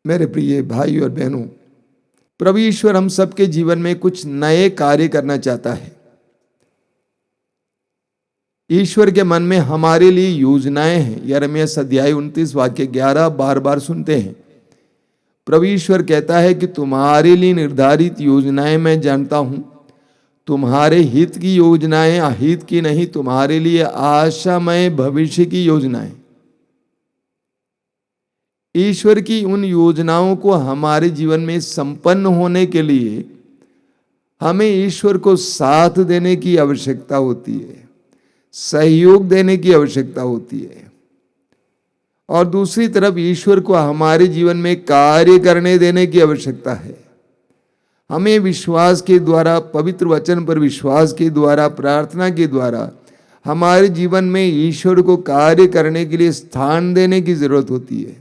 मेरे प्रिय भाई और बहनों, प्रभु ईश्वर हम सबके जीवन में कुछ नए कार्य करना चाहता है। ईश्वर के मन में हमारे लिए योजनाएं हैं। यिर्मयाह अध्याय 29 वाक्य 11 बार बार सुनते हैं। प्रभु ईश्वर कहता है कि तुम्हारे लिए निर्धारित योजनाएं मैं जानता हूं। तुम्हारे हित की योजनाएं अहित की नहीं, तुम्हारे लिए आशामय भविष्य की योजनाएं। ईश्वर की उन योजनाओं को हमारे जीवन में संपन्न होने के लिए हमें ईश्वर को साथ देने की आवश्यकता होती है, सहयोग देने की आवश्यकता होती है। और दूसरी तरफ ईश्वर को हमारे जीवन में कार्य करने देने की आवश्यकता है। हमें विश्वास के द्वारा, पवित्र वचन पर विश्वास के द्वारा, प्रार्थना के द्वारा हमारे जीवन में ईश्वर को कार्य करने के लिए स्थान देने की जरूरत होती है।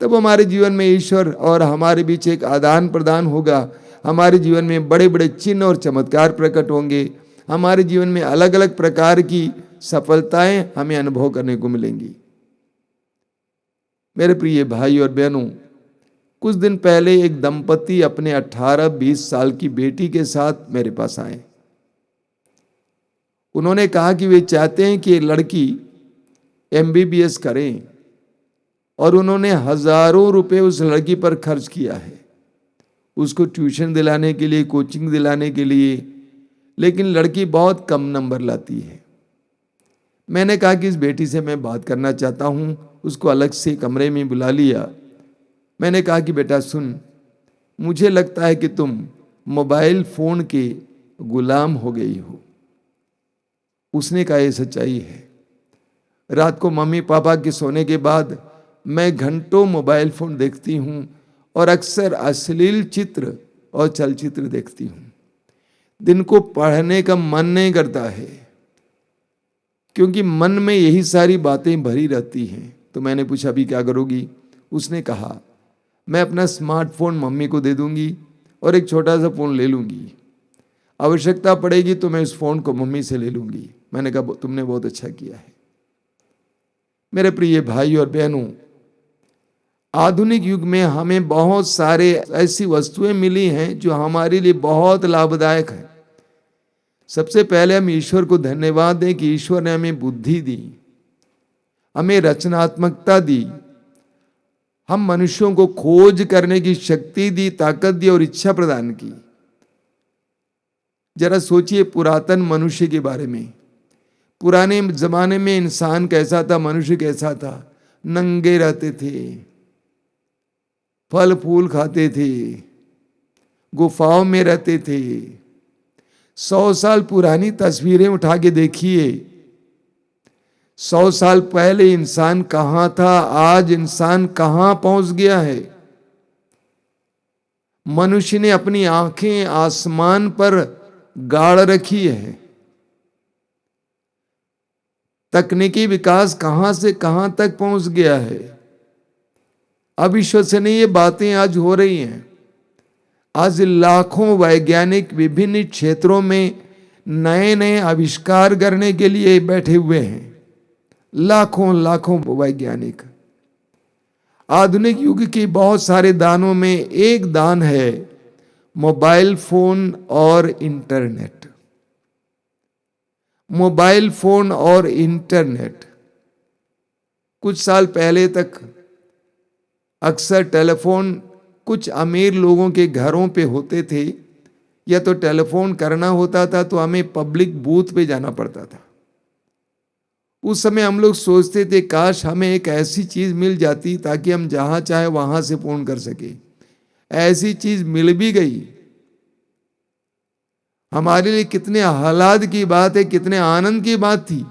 तब हमारे जीवन में ईश्वर और हमारे बीच एक आदान प्रदान होगा। हमारे जीवन में बड़े बड़े चिन्ह और चमत्कार प्रकट होंगे। हमारे जीवन में अलग अलग प्रकार की सफलताएं हमें अनुभव करने को मिलेंगी। मेरे प्रिय भाई और बहनों, कुछ दिन पहले एक दंपति अपने 18-20 साल की बेटी के साथ मेरे पास आए। उन्होंने कहा कि वे चाहते हैं कि लड़की MBBS करें, और उन्होंने हजारों रुपए उस लड़की पर खर्च किया है, उसको ट्यूशन दिलाने के लिए, कोचिंग दिलाने के लिए। लेकिन लड़की बहुत कम नंबर लाती है। मैंने कहा कि इस बेटी से मैं बात करना चाहता हूं। उसको अलग से कमरे में बुला लिया। मैंने कहा कि बेटा सुन, मुझे लगता है कि तुम मोबाइल फोन के गुलाम हो गई हो। उसने कहा ये सच्चाई है। रात को मम्मी पापा के सोने के बाद मैं घंटों मोबाइल फोन देखती हूं और अक्सर अश्लील चित्र और चलचित्र देखती हूं। दिन को पढ़ने का मन नहीं करता है, क्योंकि मन में यही सारी बातें भरी रहती हैं। तो मैंने पूछा अभी क्या करोगी? उसने कहा मैं अपना स्मार्टफोन मम्मी को दे दूंगी और एक छोटा सा फोन ले लूंगी। आवश्यकता पड़ेगी तो मैं उस फोन को मम्मी से ले लूंगी। मैंने कहा तुमने बहुत अच्छा किया है। मेरे प्रिय भाई और बहनों, आधुनिक युग में हमें बहुत सारे ऐसी वस्तुएं मिली हैं जो हमारे लिए बहुत लाभदायक है। सबसे पहले हम ईश्वर को धन्यवाद दें कि ईश्वर ने हमें बुद्धि दी, हमें रचनात्मकता दी, हम मनुष्यों को खोज करने की शक्ति दी, ताकत दी और इच्छा प्रदान की। जरा सोचिए पुरातन मनुष्य के बारे में। पुराने जमाने में इंसान कैसा था, मनुष्य कैसा था? नंगे रहते थे, फल फूल खाते थे, गुफाओं में रहते थे। 100 साल पुरानी तस्वीरें उठा के देखिए। 100 साल पहले इंसान कहां था, आज इंसान कहां पहुंच गया है। मनुष्य ने अपनी आंखें आसमान पर गाड़ रखी है। तकनीकी विकास कहां से कहां तक पहुंच गया है। अविश्वसनीय बातें आज हो रही हैं। आज लाखों वैज्ञानिक विभिन्न क्षेत्रों में नए नए आविष्कार करने के लिए बैठे हुए हैं। लाखों लाखों वैज्ञानिक। आधुनिक युग के बहुत सारे दानों में एक दान है मोबाइल फोन और इंटरनेट। मोबाइल फोन और इंटरनेट। कुछ साल पहले तक अक्सर टेलीफोन कुछ अमीर लोगों के घरों पे होते थे, या तो टेलीफोन करना होता था तो हमें पब्लिक बूथ पे जाना पड़ता था। उस समय हम लोग सोचते थे काश हमें एक ऐसी चीज मिल जाती ताकि हम जहां चाहे वहां से फोन कर सके। ऐसी चीज मिल भी गई। हमारे लिए कितने आह्लाद की बात है, कितने आनंद की बात थी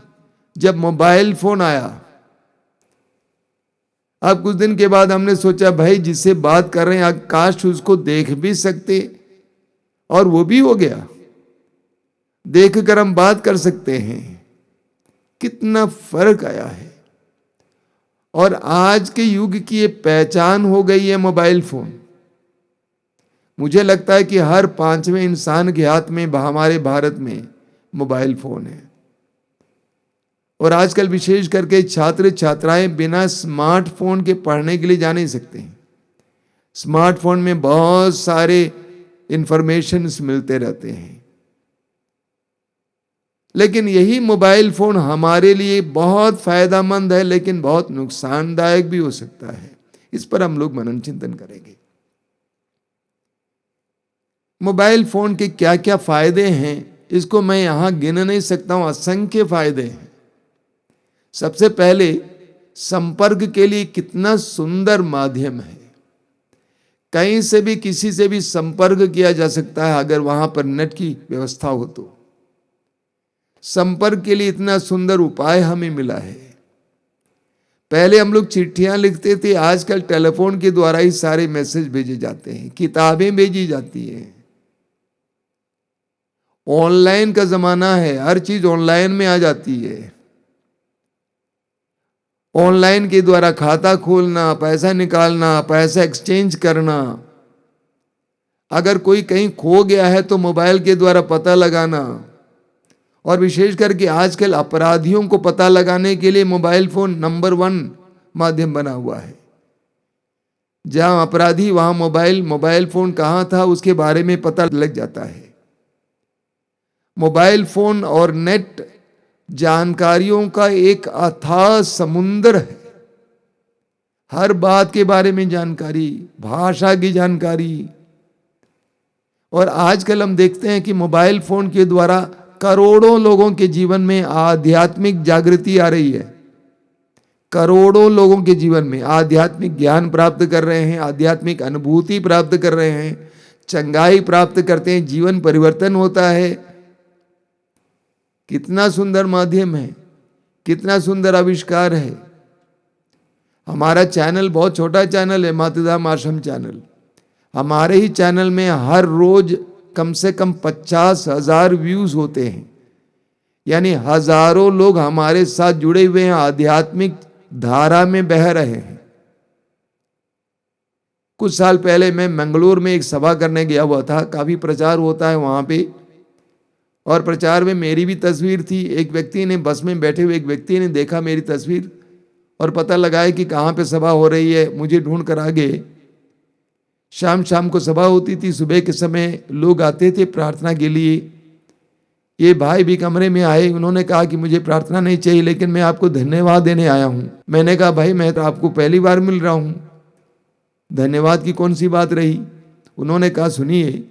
जब मोबाइल फोन आया। अब कुछ दिन के बाद हमने सोचा भाई जिससे बात कर रहे हैं काश उसको देख भी सकते, और वो भी हो गया। देखकर हम बात कर सकते हैं। कितना फर्क आया है। और आज के युग की ये पहचान हो गई है मोबाइल फोन। मुझे लगता है कि हर 5वें इंसान के हाथ में हमारे भारत में मोबाइल फोन है। और आजकल विशेष करके छात्र छात्राएं बिना स्मार्टफोन के पढ़ने के लिए जा नहीं सकते हैं। स्मार्टफोन में बहुत सारे इंफॉर्मेशंस मिलते रहते हैं, लेकिन यही मोबाइल फोन हमारे लिए बहुत फायदेमंद है, लेकिन बहुत नुकसानदायक भी हो सकता है। इस पर हम लोग मनन चिंतन करेंगे। मोबाइल फोन के क्या क्या फायदे हैं, इसको मैं यहां गिन नहीं सकता हूं, असंख्य फायदे हैं। सबसे पहले, संपर्क के लिए कितना सुंदर माध्यम है। कहीं से भी किसी से भी संपर्क किया जा सकता है, अगर वहां पर नेट की व्यवस्था हो तो। संपर्क के लिए इतना सुंदर उपाय हमें मिला है। पहले हम लोग चिट्ठियां लिखते थे, आजकल टेलीफोन के द्वारा ही सारे मैसेज भेजे जाते हैं, किताबें भेजी जाती हैं। ऑनलाइन का जमाना है, हर चीज ऑनलाइन में आ जाती है। ऑनलाइन के द्वारा खाता खोलना, पैसा निकालना, पैसा एक्सचेंज करना, अगर कोई कहीं खो गया है तो मोबाइल के द्वारा पता लगाना, और विशेष करके आजकल अपराधियों को पता लगाने के लिए मोबाइल फोन नंबर 1 माध्यम बना हुआ है। जहां अपराधी वहां मोबाइल फोन कहां था उसके बारे में पता लग जाता है। मोबाइल फोन और नेट जानकारियों का एक अथाह समुद्र है। हर बात के बारे में जानकारी, भाषा की जानकारी। और आजकल हम देखते हैं कि मोबाइल फोन के द्वारा करोड़ों लोगों के जीवन में आध्यात्मिक जागृति आ रही है। करोड़ों लोगों के जीवन में आध्यात्मिक ज्ञान प्राप्त कर रहे हैं, आध्यात्मिक अनुभूति प्राप्त कर रहे हैं, चंगाई प्राप्त करते हैं, जीवन परिवर्तन होता है। कितना सुंदर माध्यम है, कितना सुंदर आविष्कार है। हमारा चैनल बहुत छोटा चैनल है, मातृधाम आश्रम चैनल। हमारे ही चैनल में हर रोज कम से कम 50,000 व्यूज होते हैं, यानी हजारों लोग हमारे साथ जुड़े हुए हैं, आध्यात्मिक धारा में बह रहे हैं। कुछ साल पहले मैं मंगलोर में एक सभा करने गया हुआ था, काफी प्रचार होता है वहां पे, और प्रचार में मेरी भी तस्वीर थी। एक व्यक्ति ने, बस में बैठे हुए एक व्यक्ति ने देखा मेरी तस्वीर और पता लगाया कि कहाँ पे सभा हो रही है, मुझे ढूंढ कर आ गए। शाम को सभा होती थी, सुबह के समय लोग आते थे प्रार्थना के लिए। ये भाई भी कमरे में आए, उन्होंने कहा कि मुझे प्रार्थना नहीं चाहिए, लेकिन मैं आपको धन्यवाद देने आया हूं। मैंने कहा भाई मैं तो आपको पहली बार मिल रहा हूं, धन्यवाद की कौन सी बात रही। उन्होंने कहा सुनिए,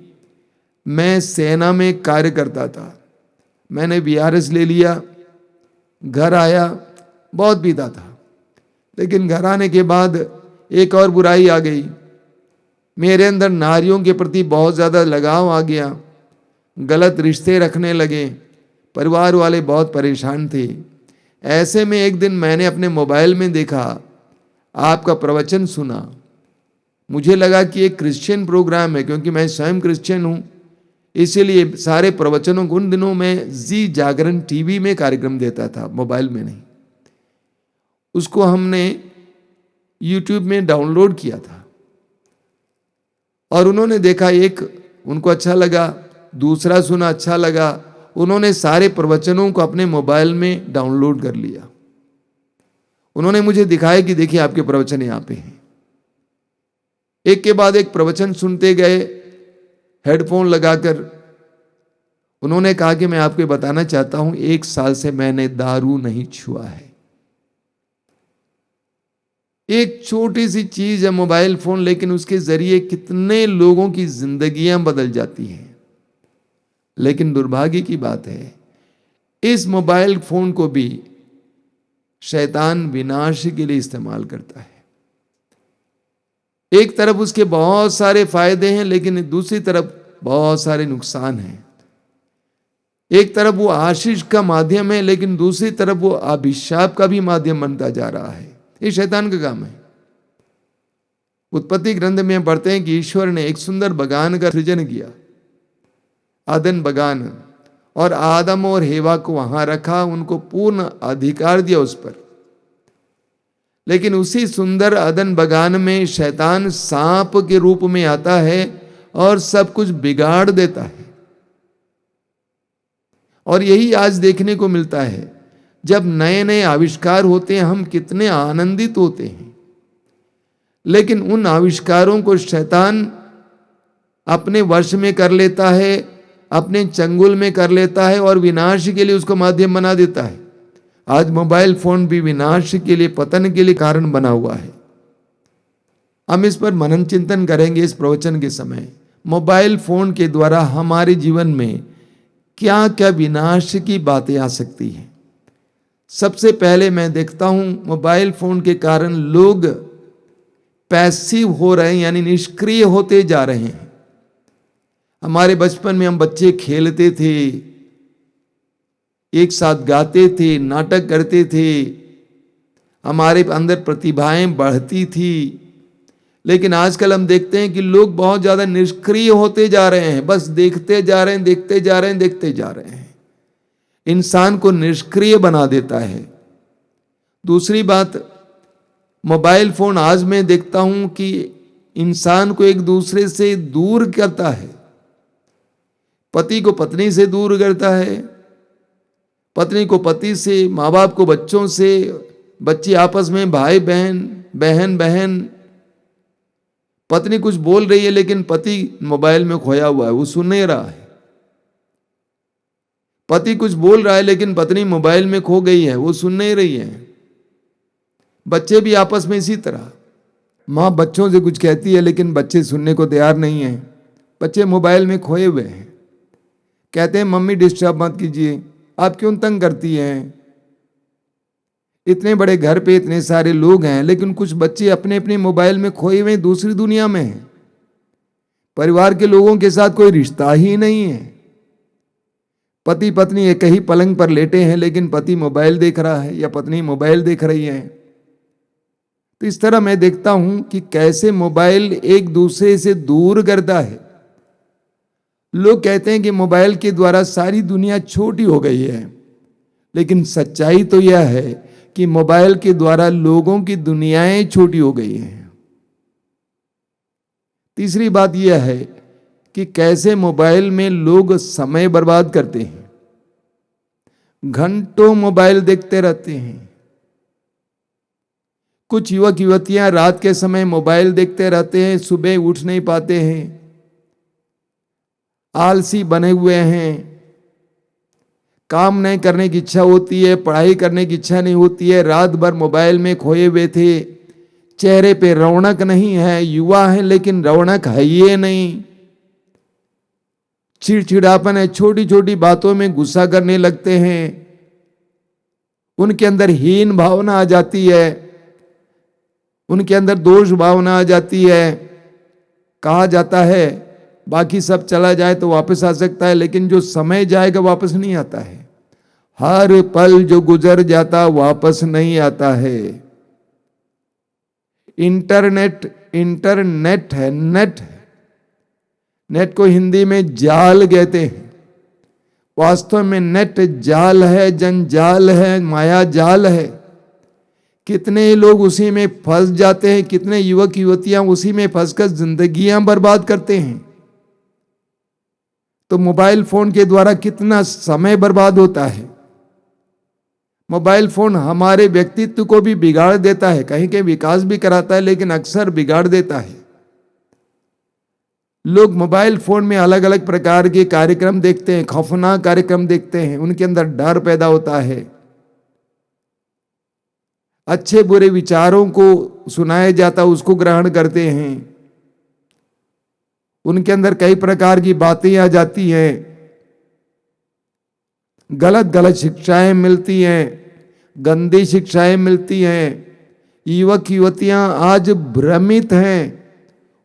मैं सेना में कार्य करता था, मैंने VRS ले लिया, घर आया, बहुत पीता था, लेकिन घर आने के बाद एक और बुराई आ गई। मेरे अंदर नारियों के प्रति बहुत ज़्यादा लगाव आ गया, गलत रिश्ते रखने लगे, परिवार वाले बहुत परेशान थे। ऐसे में एक दिन मैंने अपने मोबाइल में देखा, आपका प्रवचन सुना। मुझे लगा कि एक क्रिश्चियन प्रोग्राम है, क्योंकि मैं स्वयं क्रिश्चियन हूँ, इसीलिए सारे प्रवचनों को उन दिनों में जी जागरण टीवी में कार्यक्रम देता था, मोबाइल में नहीं। उसको हमने YouTube में डाउनलोड किया था, और उन्होंने देखा, एक उनको अच्छा लगा, दूसरा सुना अच्छा लगा, उन्होंने सारे प्रवचनों को अपने मोबाइल में डाउनलोड कर लिया। उन्होंने मुझे दिखाया कि देखिए आपके प्रवचन यहाँ पे हैं। एक के बाद एक प्रवचन सुनते गए हेडफोन लगाकर। उन्होंने कहा कि मैं आपको बताना चाहता हूं, 1 साल से मैंने दारू नहीं छुआ है। एक छोटी सी चीज है मोबाइल फोन, लेकिन उसके जरिए कितने लोगों की जिंदगियां बदल जाती हैं। लेकिन दुर्भाग्य की बात है, इस मोबाइल फोन को भी शैतान विनाश के लिए इस्तेमाल करता है। एक तरफ उसके बहुत सारे फायदे हैं, लेकिन दूसरी तरफ बहुत सारे नुकसान हैं। एक तरफ वो आशीष का माध्यम है, लेकिन दूसरी तरफ वो अभिशाप का भी माध्यम बनता जा रहा है। ये शैतान का काम है। उत्पत्ति ग्रंथ में पढ़ते हैं कि ईश्वर ने एक सुंदर बगान का सृजन किया, आदन बगान, और आदम और हेवा को वहां रखा, उनको पूर्ण अधिकार दिया उस पर। लेकिन उसी सुंदर अदन बगान में शैतान सांप के रूप में आता है और सब कुछ बिगाड़ देता है। और यही आज देखने को मिलता है, जब नए नए आविष्कार होते हैं हम कितने आनंदित होते हैं, लेकिन उन आविष्कारों को शैतान अपने वश में कर लेता है, अपने चंगुल में कर लेता है और विनाश के लिए उसको माध्यम बना देता है। आज मोबाइल फोन भी विनाश के लिए, पतन के लिए कारण बना हुआ है। हम इस पर मनन चिंतन करेंगे इस प्रवचन के समय। मोबाइल फोन के द्वारा हमारे जीवन में क्या क्या विनाश की बातें आ सकती हैं। सबसे पहले मैं देखता हूं मोबाइल फोन के कारण लोग पैसिव हो रहे हैं, यानी निष्क्रिय होते जा रहे हैं। हमारे बचपन में हम बच्चे खेलते थे, एक साथ गाते थे, नाटक करते थे, हमारे अंदर प्रतिभाएं बढ़ती थी। लेकिन आजकल हम देखते हैं कि लोग बहुत ज्यादा निष्क्रिय होते जा रहे हैं, बस देखते जा रहे हैं, देखते जा रहे हैं, देखते जा रहे हैं। इंसान को निष्क्रिय बना देता है। दूसरी बात, मोबाइल फोन आज मैं देखता हूं कि इंसान को एक दूसरे से दूर करता है। पति को पत्नी से दूर करता है, पत्नी को पति से, माँ बाप को बच्चों से, बच्चे आपस में भाई बहन, बहन बहन। पत्नी कुछ बोल रही है लेकिन पति मोबाइल में खोया हुआ है, वो सुन नहीं रहा है। पति कुछ बोल रहा है लेकिन पत्नी मोबाइल में खो गई है, वो सुन नहीं रही है। बच्चे भी आपस में इसी तरह, माँ बच्चों से कुछ कहती है लेकिन बच्चे सुनने को तैयार नहीं है। बच्चे मोबाइल में खोए हुए हैं, कहते हैं मम्मी डिस्टर्ब मत कीजिए, आप क्यों तंग करती हैं। इतने बड़े घर पे इतने सारे लोग हैं लेकिन कुछ बच्चे अपने अपने मोबाइल में खोए हुए दूसरी दुनिया में हैं। परिवार के लोगों के साथ कोई रिश्ता ही नहीं है। पति पत्नी एक ही पलंग पर लेटे हैं लेकिन पति मोबाइल देख रहा है या पत्नी मोबाइल देख रही है। तो इस तरह मैं देखता हूं कि कैसे मोबाइल एक दूसरे से दूर करता है। लोग कहते हैं कि मोबाइल के द्वारा सारी दुनिया छोटी हो गई है, लेकिन सच्चाई तो यह है कि मोबाइल के द्वारा लोगों की दुनियाएं छोटी हो गई हैं। तीसरी बात यह है कि कैसे मोबाइल में लोग समय बर्बाद करते हैं, घंटों मोबाइल देखते रहते हैं। कुछ युवक युवतियां रात के समय मोबाइल देखते रहते हैं, सुबह उठ नहीं पाते हैं, आलसी बने हुए हैं, काम नहीं करने की इच्छा होती है, पढ़ाई करने की इच्छा नहीं होती है, रात भर मोबाइल में खोए हुए थे, चेहरे पे रौनक नहीं है, युवा है लेकिन रौनक है ही नहीं, चिड़चिड़ापन है, छोटी छोटी बातों में गुस्सा करने लगते हैं, उनके अंदर हीन भावना आ जाती है, उनके अंदर दोष भावना आ जाती है। कहा जाता है बाकी सब चला जाए तो वापस आ सकता है, लेकिन जो समय जाएगा वापस नहीं आता है। हर पल जो गुजर जाता वापस नहीं आता है। इंटरनेट है, नेट है। नेट को हिंदी में जाल कहते हैं। वास्तव में नेट जाल है, जंजाल है, माया जाल है। कितने लोग उसी में फंस जाते हैं, कितने युवक युवतियां उसी में फंसकर जिंदगियां बर्बाद करते हैं। तो मोबाइल फोन के द्वारा कितना समय बर्बाद होता है। मोबाइल फोन हमारे व्यक्तित्व को भी बिगाड़ देता है, कहीं के विकास भी कराता है लेकिन अक्सर बिगाड़ देता है। लोग मोबाइल फोन में अलग अलग प्रकार के कार्यक्रम देखते हैं, खौफनाक कार्यक्रम देखते हैं, उनके अंदर डर पैदा होता है। अच्छे बुरे विचारों को सुनाया जाता उसको ग्रहण करते हैं, उनके अंदर कई प्रकार की बातें आ जाती हैं, गलत गलत शिक्षाएं मिलती हैं, गंदी शिक्षाएं मिलती हैं। युवक युवतियां आज भ्रमित हैं,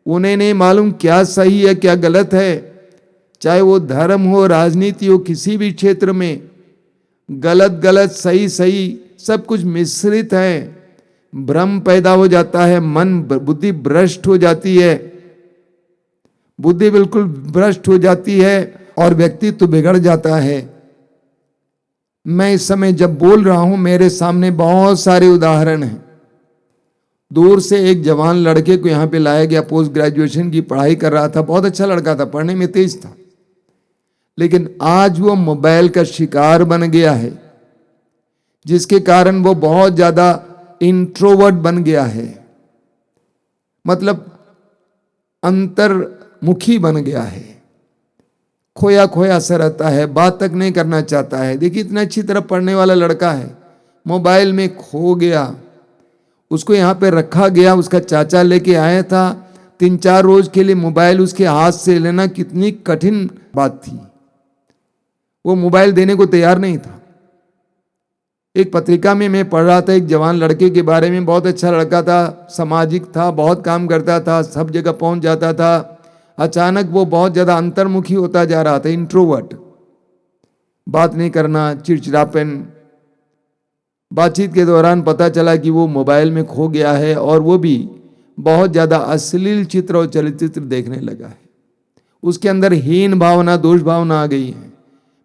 उन्हें नहीं मालूम क्या सही है क्या गलत है। चाहे वो धर्म हो, राजनीति हो, किसी भी क्षेत्र में गलत गलत सही सही सब कुछ मिश्रित है। भ्रम पैदा हो जाता है, मन बुद्धि भ्रष्ट हो जाती है, बुद्धि बिल्कुल भ्रष्ट हो जाती है और व्यक्तित्व बिगड़ जाता है। मैं इस समय जब बोल रहा हूं मेरे सामने बहुत सारे उदाहरण हैं। दूर से एक जवान लड़के को यहां पे लाया गया, पोस्ट ग्रेजुएशन की पढ़ाई कर रहा था, बहुत अच्छा लड़का था, पढ़ने में तेज था, लेकिन आज वो मोबाइल का शिकार बन गया है, जिसके कारण वो बहुत ज्यादा इंट्रोवर्ट बन गया है। मतलब अंतर्मुखी बन गया है, खोया खोया सा रहता है, बात तक नहीं करना चाहता है। देखिए इतना अच्छी तरह पढ़ने वाला लड़का है, मोबाइल में खो गया, उसको यहाँ पे रखा गया, उसका चाचा लेके आया था। 3-4 रोज के लिए मोबाइल उसके हाथ से लेना कितनी कठिन बात थी। वो मोबाइल देने को तैयार नहीं था। एक पत्रिका में मैं पढ़ रहा था एक जवान लड़के के बारे में, बहुत अच्छा लड़का था, सामाजिक था, बहुत काम करता था, सब जगह पहुंच जाता था। अचानक वो बहुत ज़्यादा अंतर्मुखी होता जा रहा था, इंट्रोवर्ट, बात नहीं करना, चिड़चिड़ापन। बातचीत के दौरान पता चला कि वो मोबाइल में खो गया है और वो भी बहुत ज़्यादा अश्लील चित्र और चलचित्र देखने लगा है। उसके अंदर हीन भावना, दोष भावना आ गई है।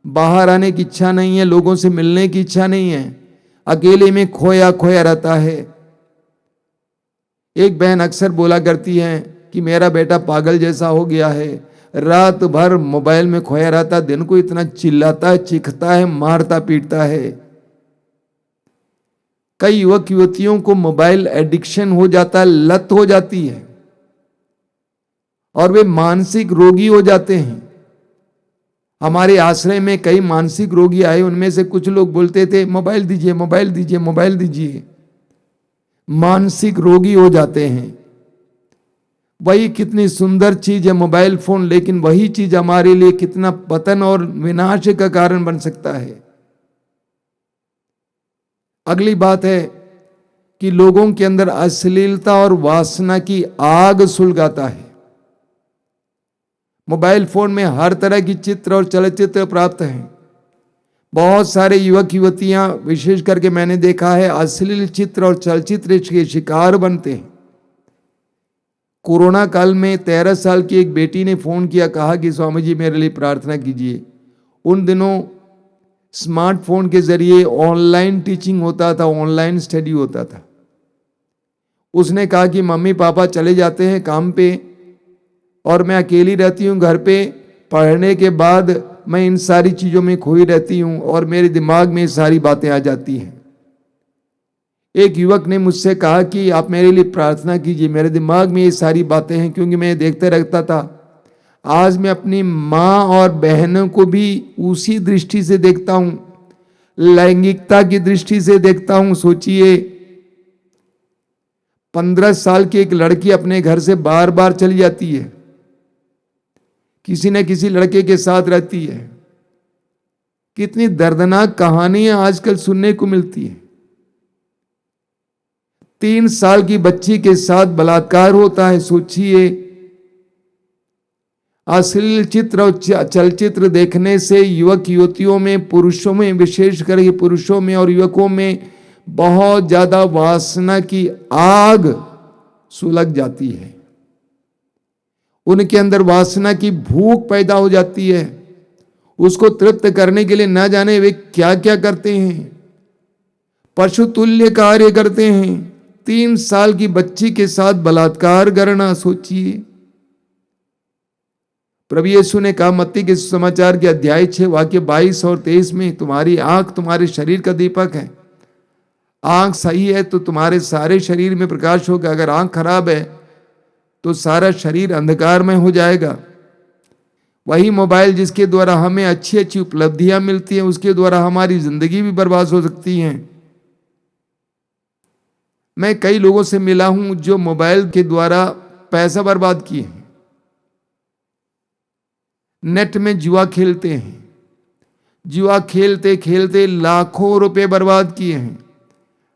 बाहर आने की इच्छा नहीं है, लोगों से मिलने की इच्छा नहीं है, अकेले में खोया खोया रहता है। एक बहन अक्सर बोला करती है कि मेरा बेटा पागल जैसा हो गया है, रात भर मोबाइल में खोया रहता, दिन को इतना चिल्लाता है, चीखता है, मारता पीटता है। कई युवक युवतियों को मोबाइल एडिक्शन हो जाता है, लत हो जाती है और वे मानसिक रोगी हो जाते हैं। हमारे आश्रय में कई मानसिक रोगी आए, उनमें से कुछ लोग बोलते थे मोबाइल दीजिए, मोबाइल दीजिए, मोबाइल दीजिए। मानसिक रोगी हो जाते हैं। वही कितनी सुंदर चीज है मोबाइल फोन, लेकिन वही चीज हमारे लिए कितना पतन और विनाश का कारण बन सकता है। अगली बात है कि लोगों के अंदर अश्लीलता और वासना की आग सुलगाता है। मोबाइल फोन में हर तरह की चित्र और चलचित्र प्राप्त हैं। बहुत सारे युवक युवतियां, विशेष करके मैंने देखा है, अश्लील चित्र और चलचित्र के शिकार बनते हैं। कोरोना काल में 13 साल की एक बेटी ने फोन किया, कहा कि स्वामी जी मेरे लिए प्रार्थना कीजिए। उन दिनों स्मार्टफोन के जरिए ऑनलाइन टीचिंग होता था, ऑनलाइन स्टडी होता था। उसने कहा कि मम्मी पापा चले जाते हैं काम पे और मैं अकेली रहती हूँ घर पे। पढ़ने के बाद मैं इन सारी चीज़ों में खोई रहती हूँ और मेरे दिमाग में सारी बातें आ जाती हैं। एक युवक ने मुझसे कहा कि आप मेरे लिए प्रार्थना कीजिए, मेरे दिमाग में ये सारी बातें हैं, क्योंकि मैं देखते रहता था। आज मैं अपनी माँ और बहनों को भी उसी दृष्टि से देखता हूँ, लैंगिकता की दृष्टि से देखता हूँ। सोचिए 15 साल की एक लड़की अपने घर से बार बार चली जाती है, किसी न किसी लड़के के साथ रहती है। कितनी दर्दनाक कहानियां आजकल सुनने को मिलती है। 3 साल की बच्ची के साथ बलात्कार होता है। सोचिए, अश्लील चित्र और चलचित्र देखने से युवक युवतियों में, पुरुषों में, विशेष करके पुरुषों में और युवकों में बहुत ज्यादा वासना की आग सुलग जाती है। उनके अंदर वासना की भूख पैदा हो जाती है। उसको तृप्त करने के लिए न जाने वे क्या क्या करते हैं, पशु तुल्य कार्य करते हैं। 3 साल की बच्ची के साथ बलात्कार करना, सोचिए। प्रभु यीशु ने कहा मत्ती के समाचार के अध्याय 6 वाक्य 22 और 23 में, तुम्हारी आंख तुम्हारे शरीर का दीपक है। आंख सही है तो तुम्हारे सारे शरीर में प्रकाश होगा। अगर आंख खराब है तो सारा शरीर अंधकार में हो जाएगा। वही मोबाइल जिसके द्वारा हमें अच्छी अच्छी उपलब्धियां मिलती हैं, उसके द्वारा हमारी जिंदगी भी बर्बाद हो सकती है। मैं कई लोगों से मिला हूं जो मोबाइल के द्वारा पैसा बर्बाद किए हैं। नेट में जुआ खेलते हैं, जुआ खेलते खेलते लाखों रुपए बर्बाद किए हैं।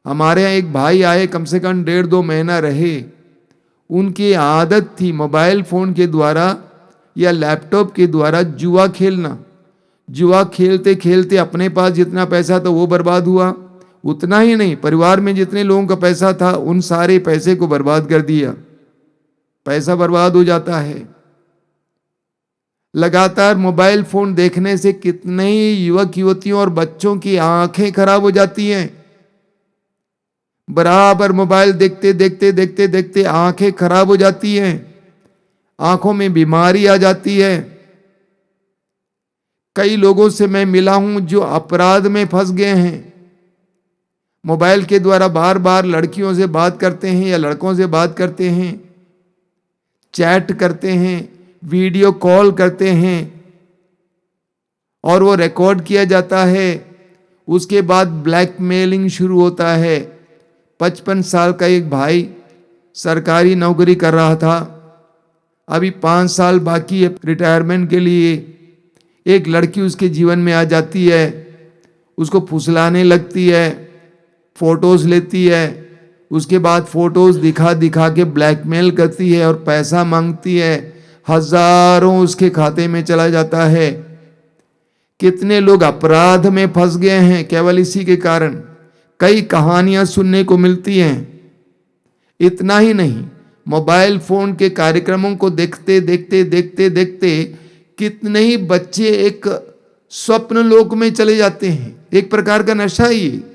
हमारे यहाँ एक भाई आए, कम से कम 1.5-2 महीना रहे। उनकी आदत थी मोबाइल फोन के द्वारा या लैपटॉप के द्वारा जुआ खेलना। जुआ खेलते खेलते अपने पास जितना पैसा था वो बर्बाद हुआ। उतना ही नहीं, परिवार में जितने लोगों का पैसा था उन सारे पैसे को बर्बाद कर दिया। पैसा बर्बाद हो जाता है। लगातार मोबाइल फोन देखने से कितने ही युवक युवतियों और बच्चों की आंखें खराब हो जाती हैं। बराबर मोबाइल देखते देखते देखते देखते आंखें खराब हो जाती हैं, आंखों में बीमारी आ जाती है। कई लोगों से मैं मिला हूं जो अपराध में फंस गए हैं। मोबाइल के द्वारा बार बार लड़कियों से बात करते हैं या लड़कों से बात करते हैं, चैट करते हैं, वीडियो कॉल करते हैं और वो रिकॉर्ड किया जाता है। उसके बाद ब्लैकमेलिंग शुरू होता है। 55 साल का एक भाई सरकारी नौकरी कर रहा था, अभी 5 साल बाकी है रिटायरमेंट के लिए। एक लड़की उसके जीवन में आ जाती है, उसको फुसलाने लगती है, फोटोज लेती है, उसके बाद फोटोज दिखा दिखा के ब्लैकमेल करती है और पैसा मांगती है। हजारों उसके खाते में चला जाता है। कितने लोग अपराध में फंस गए हैं केवल इसी के कारण। कई कहानियां सुनने को मिलती हैं। इतना ही नहीं, मोबाइल फोन के कार्यक्रमों को देखते देखते देखते देखते कितने ही बच्चे एक स्वप्न लोक में चले जाते हैं। एक प्रकार का नशा ही है।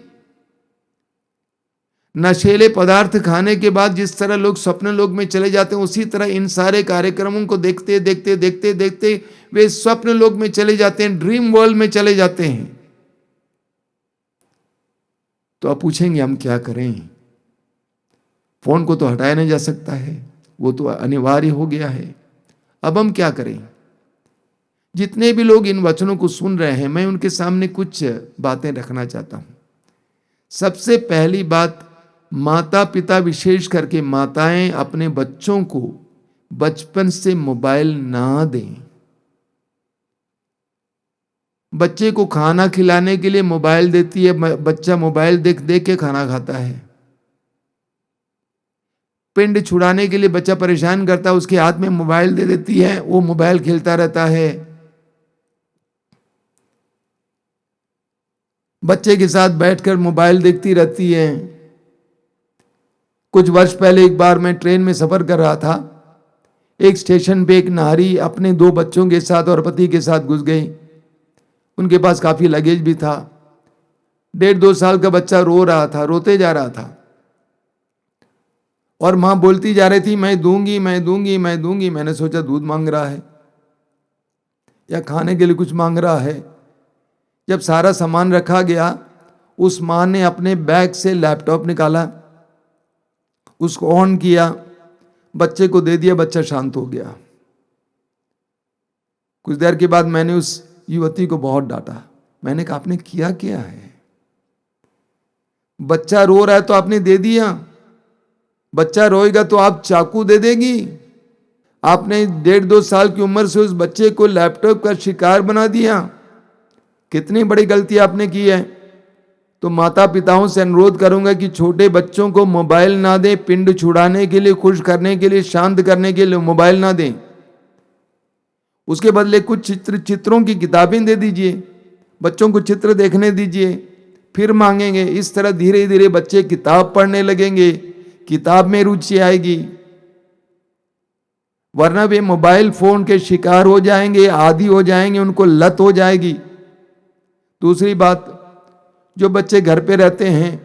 नशीले पदार्थ खाने के बाद जिस तरह लोग स्वप्न लोक में चले जाते हैं, उसी तरह इन सारे कार्यक्रमों को देखते देखते देखते देखते वे स्वप्न लोक में चले जाते हैं, ड्रीम वर्ल्ड में चले जाते हैं। तो आप पूछेंगे हम क्या करें? फोन को तो हटाया नहीं जा सकता है, वो तो अनिवार्य हो गया है। अब हम क्या करें? जितने भी लोग इन वचनों को सुन रहे हैं, मैं उनके सामने कुछ बातें रखना चाहता हूं। सबसे पहली बात, माता पिता विशेष करके माताएं अपने बच्चों को बचपन से मोबाइल ना दें। बच्चे को खाना खिलाने के लिए मोबाइल देती है, बच्चा मोबाइल देख देख के खाना खाता है। पिंड छुड़ाने के लिए बच्चा परेशान करता है, उसके हाथ में मोबाइल दे देती है, वो मोबाइल खेलता रहता है। बच्चे के साथ बैठकर मोबाइल देखती रहती है। कुछ वर्ष पहले एक बार मैं ट्रेन में सफर कर रहा था। एक स्टेशन पे एक नारी अपने 2 बच्चों के साथ और पति के साथ घुस गई। उनके पास काफी लगेज भी था। 1.5-2 साल का बच्चा रो रहा था, रोते जा रहा था और मां बोलती जा रही थी, मैं दूंगी मैं दूंगी मैं दूंगी। मैंने सोचा दूध मांग रहा है या खाने के लिए कुछ मांग रहा है। जब सारा सामान रखा गया, उस मां ने अपने बैग से लैपटॉप निकाला, उसको ऑन किया, बच्चे को दे दिया, बच्चा शांत हो गया। कुछ देर के बाद मैंने उस युवती को बहुत डांटा। मैंने कहा, आपने किया क्या है? बच्चा रो रहा है तो आपने दे दिया। बच्चा रोएगा तो आप चाकू दे देगी? आपने 1.5-2 साल की उम्र से उस बच्चे को लैपटॉप का शिकार बना दिया। कितनी बड़ी गलती आपने की है। तो माता पिताओं से अनुरोध करूंगा कि छोटे बच्चों को मोबाइल ना दें। पिंड छुड़ाने के लिए, खुश करने के लिए, शांत करने के लिए मोबाइल ना दें। उसके बदले कुछ चित्रों की किताबें दे दीजिए, बच्चों को चित्र देखने दीजिए, फिर मांगेंगे। इस तरह धीरे धीरे बच्चे किताब पढ़ने लगेंगे, किताब में रुचि आएगी। वरना वे मोबाइल फोन के शिकार हो जाएंगे, आदी हो जाएंगे, उनको लत हो जाएगी। दूसरी बात, जो बच्चे घर पे रहते हैं,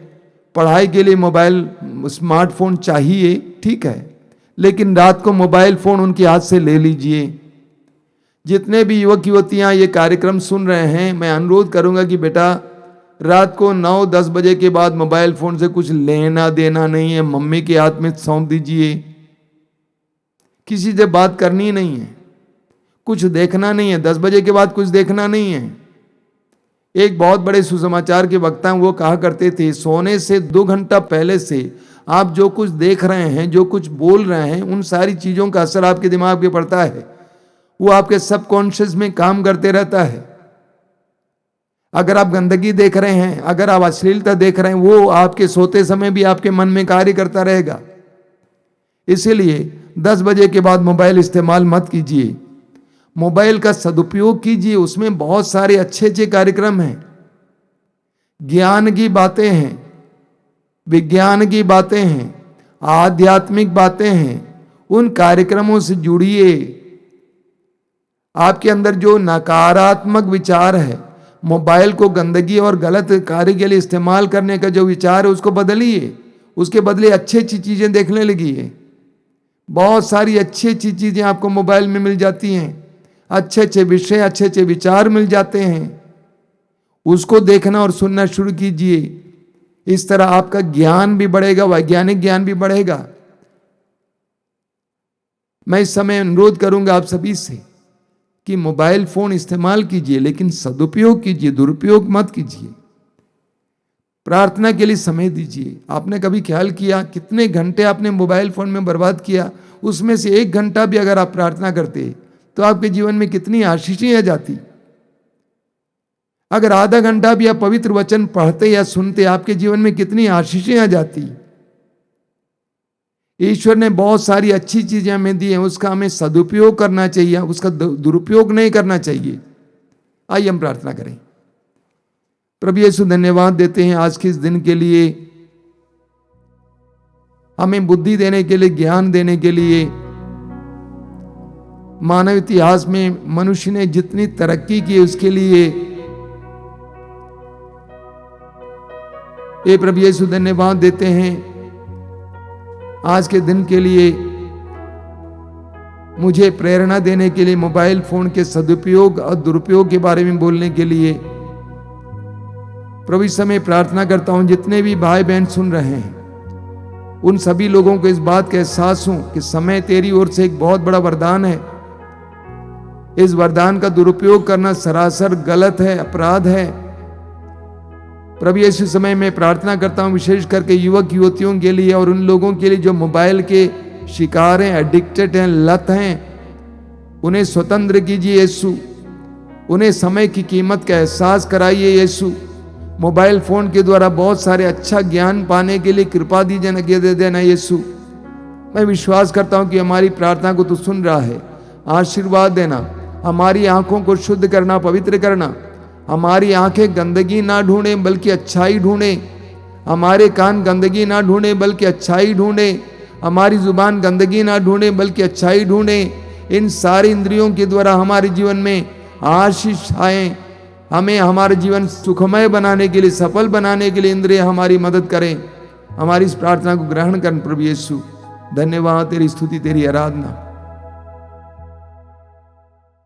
पढ़ाई के लिए मोबाइल स्मार्टफोन चाहिए, ठीक है, लेकिन रात को मोबाइल फोन उनके हाथ से ले लीजिए। जितने भी युवक युवतियां ये कार्यक्रम सुन रहे हैं, मैं अनुरोध करूंगा कि बेटा रात को 9-10 बजे के बाद मोबाइल फोन से कुछ लेना देना नहीं है। मम्मी के हाथ में सौंप दीजिए। किसी से बात करनी नहीं है, कुछ देखना नहीं है, 10 बजे के बाद कुछ देखना नहीं है। एक बहुत बड़े सुसमाचार के वक्ता वो कहा करते थे, सोने से 2 घंटा पहले से आप जो कुछ देख रहे हैं, जो कुछ बोल रहे हैं, उन सारी चीजों का असर आपके दिमाग पे पड़ता है। वो आपके सबकॉन्शियस में काम करते रहता है। अगर आप गंदगी देख रहे हैं, अगर आप अश्लीलता देख रहे हैं, वो आपके सोते समय भी आपके मन में कार्य करता रहेगा। इसीलिए 10 बजे के बाद मोबाइल इस्तेमाल मत कीजिए। मोबाइल का सदुपयोग कीजिए। उसमें बहुत सारे अच्छे अच्छे कार्यक्रम हैं, ज्ञान की बातें हैं, विज्ञान की बातें हैं, आध्यात्मिक बातें हैं। उन कार्यक्रमों से जुड़िए। आपके अंदर जो नकारात्मक विचार है, मोबाइल को गंदगी और गलत कार्य के लिए इस्तेमाल करने का जो विचार है, उसको बदलिए। उसके बदले अच्छी अच्छी चीजें देखने लगिए। बहुत सारी अच्छी अच्छी चीजें आपको मोबाइल में मिल जाती हैं। अच्छे अच्छे विषय, अच्छे अच्छे विचार मिल जाते हैं। उसको देखना और सुनना शुरू कीजिए। इस तरह आपका ज्ञान भी बढ़ेगा, वैज्ञानिक ज्ञान भी बढ़ेगा। मैं इस समय अनुरोध करूंगा आप सभी से कि मोबाइल फोन इस्तेमाल कीजिए, लेकिन सदुपयोग कीजिए, दुरुपयोग मत कीजिए। प्रार्थना के लिए समय दीजिए। आपने कभी ख्याल किया कितने घंटे आपने मोबाइल फोन में बर्बाद किया? उसमें से 1 घंटा भी अगर आप प्रार्थना करते तो आपके जीवन में कितनी आशीषें आ जाती। अगर आधा घंटा भी आप पवित्र वचन पढ़ते या सुनते, आपके जीवन में कितनी आशीषें आ जाती। ईश्वर ने बहुत सारी अच्छी चीजें हमें दी हैं, उसका हमें सदुपयोग करना चाहिए, उसका दुरुपयोग नहीं करना चाहिए। आइए हम प्रार्थना करें। प्रभु यीशु, धन्यवाद देते हैं आज के इस दिन के लिए, हमें बुद्धि देने के लिए, ज्ञान देने के लिए। मानव इतिहास में मनुष्य ने जितनी तरक्की की उसके लिए ये प्रभु यीशु धन्यवाद देते हैं। आज के दिन के लिए मुझे प्रेरणा देने के लिए, मोबाइल फोन के सदुपयोग और दुरुपयोग के बारे में बोलने के लिए प्रभु इस समय प्रार्थना करता हूं जितने भी भाई बहन सुन रहे हैं उन सभी लोगों को इस बात का एहसास हो कि समय तेरी ओर से एक बहुत बड़ा वरदान है। इस वरदान का दुरुपयोग करना सरासर गलत है, अपराध है। प्रभु यीशु समय में प्रार्थना करता हूं विशेष करके युवक युवतियों के लिए और उन लोगों के लिए जो मोबाइल के शिकार हैं, एडिक्टेड हैं, लत हैं। उन्हें स्वतंत्र कीजिए यीशु, उन्हें समय की कीमत का एहसास कराइए यीशु। मोबाइल फोन के द्वारा बहुत सारे अच्छा ज्ञान पाने के लिए कृपा दे देना यीशु। मैं विश्वास करता हूं कि हमारी प्रार्थना को तू सुन रहा है। आशीर्वाद देना, हमारी आंखों को शुद्ध करना, पवित्र करना। हमारी आंखें गंदगी ना ढूंढे बल्कि अच्छाई ढूंढे। हमारे कान गंदगी ना ढूंढे बल्कि अच्छाई ढूंढे। हमारी जुबान गंदगी ना ढूंढे बल्कि अच्छाई ढूंढे। इन सारी इंद्रियों के द्वारा हमारे जीवन में आशीष आए। हमें हमारे जीवन सुखमय बनाने के लिए, सफल बनाने के लिए इंद्रिय हमारी मदद करें। हमारी इस प्रार्थना को ग्रहण कर प्रभु यीशु। धन्यवाद, तेरी स्तुति, तेरी आराधना।